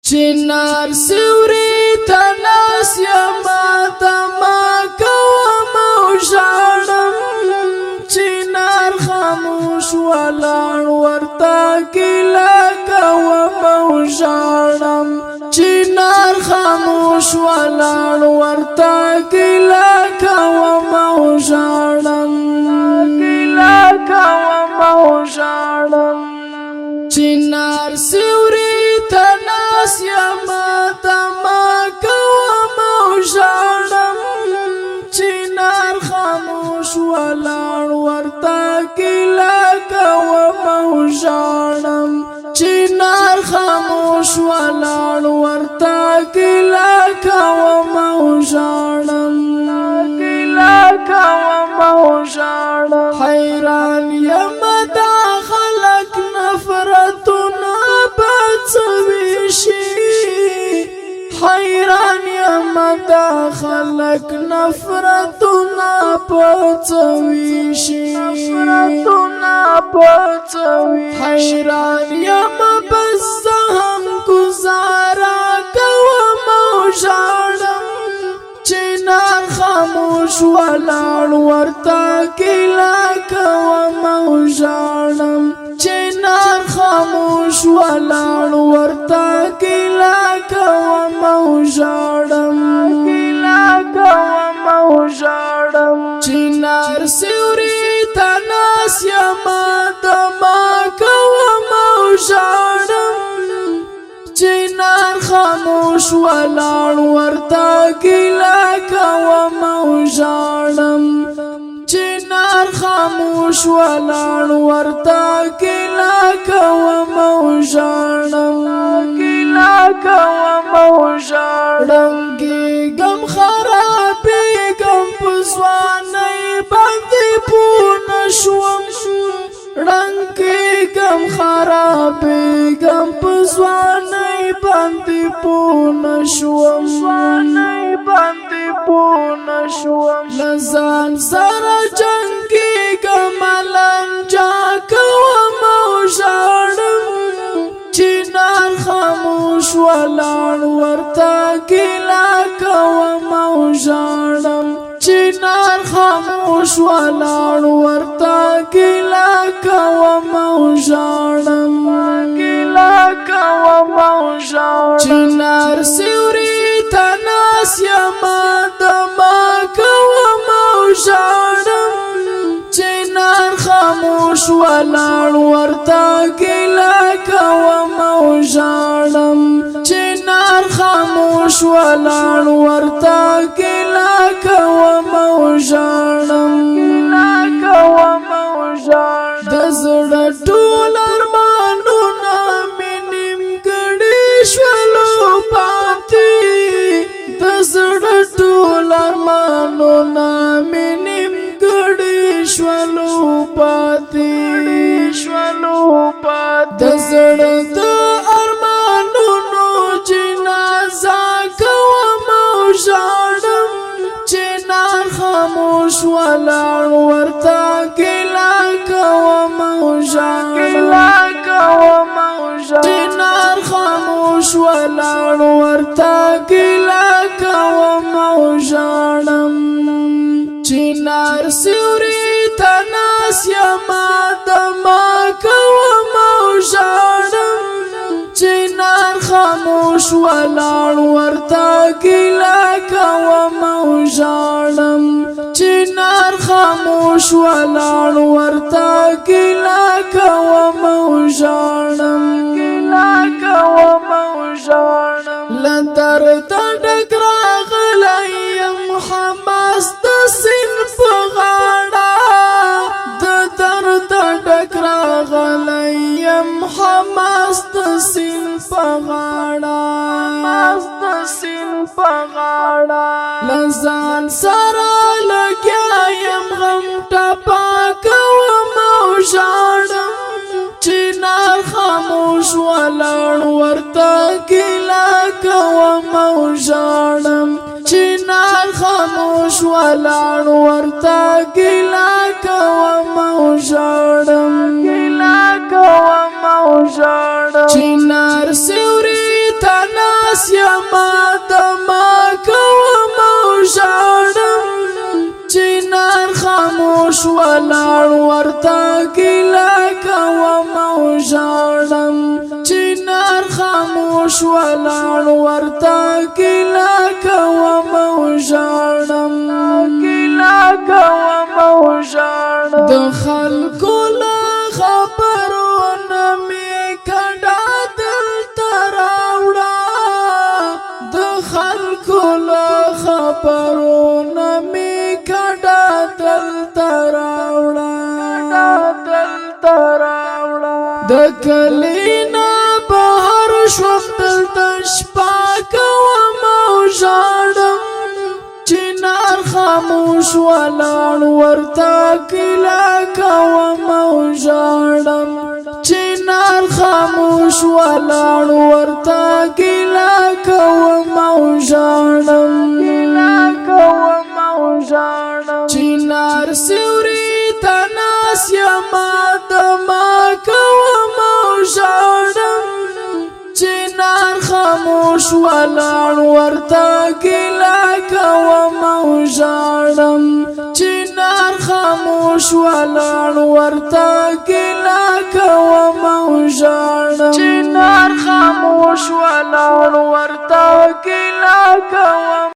چنار سیوری تناس یما تما کوم او شاړم چنار خاموش ولاړ ورتا کلا کوم او شاړم چنار خاموش ولاړ ورتا کلا کوم او شاړم کلا کوم او شاړم چنار سیوری تناس یما تما کوم او شاړم چنار خاموش ولاړ ورتا کلا کوم او شاړم چنار خاموش ولاړ ورتا کلا کوم او شاړم کلا کوم او شاړم حیران یم دا خلق نفرتنا بڅويشي حیران یم دا خلق نفرتنا بڅويشي حیران یم بس هم گزارا کوم او شاړم چنار خاموش ولاړ ورتا کلا کوم او شاړم چنار خاموش ولاړ ورتا کلا کوم او شاړم کلا کوم او شاړم چنار سیوری تناس یما تما کوم او شاړم چنار خاموش ولاړ ورتا کلا کوم او شاړم چنار خاموش ولاړ ورتا کلا کوم او شاړم کلا کوم او شاړم غم خرابې غم پسوانې باندې پون شوم رنگ غم خرابې غم پسوانې باندې پون شوم لزان سره جنگي غملن جا کوم او شاړم چنار خاموش ولاړ ورتا کلا کوم او شاړم چنار خاموش ولاړ ورتا کلا کوم او شاړم کلا کوم او شاړم چنار سیوری تناس یما تما کوم او شاړم چنار خاموش ولاړ ورتا کلا کوم او شاړم چنار خاموش ولاړ ورتا کلا کوم او شاړم کلا کوم او شاړم د زړه ټول ارمانونه مې نیم کړي شولو پاتې د زړه ټول ارمانونه مې نیم کړي شولو پاتې د زړه د ارمانونو جنازه کوم او شاړم چنار خاموش ولاړ ورتا کلا کوم او شاړم چنار خاموش ولاړ ورتا کلا کوم او شاړم چنار سیوری تناس یما تما کوم او شاړم چنار خاموش ولاړ ورتا کلا کوم او شاړم چنار خاموش ولاړ ورتا کلا کوم او شاړم کلا کوم او شاړم لندر تډک راغلی حماس د سین په غاړه د درد ډک راغلی حماس د سین په غاړه لزان سره لګیا یم غم ټپا کوم او شاړم چنار خاموش ولاړ ورتا کلا کوم او شاړم چنار خاموش ولاړ ورتا کلا کوم او شاړم کلا کوم او شاړم چنار سیوری تنا یما دما کوم او ژاړم چنار خاموش ولاړ ورته ګیله کوم او ژاړم چنار خاموش ولاړ ورته ګیله کوم او ژاړم ګیله کوم او ژاړم د خلکو له خبرونه مې کډه دلته راوړه د خلکو له خبرونه مې کډه دلته راوړه د کلي نه بهر شوم دلته شپه کوم او ژاړم چنار خاموش ولاړ ورته ګیله کوم او ژاړم چنار خاموش ولاړ ورته ګیله کوم او ژاړم چنار سیوري ته ناست یما دما کوم او ژاړم چنار خاموش ولاړ ورته ګیله کوم او ژاړم چنار خاموش ولاړ ورته ګیله کوم او ژاړم چنار خاموش ولاړ ورته ګیله کوم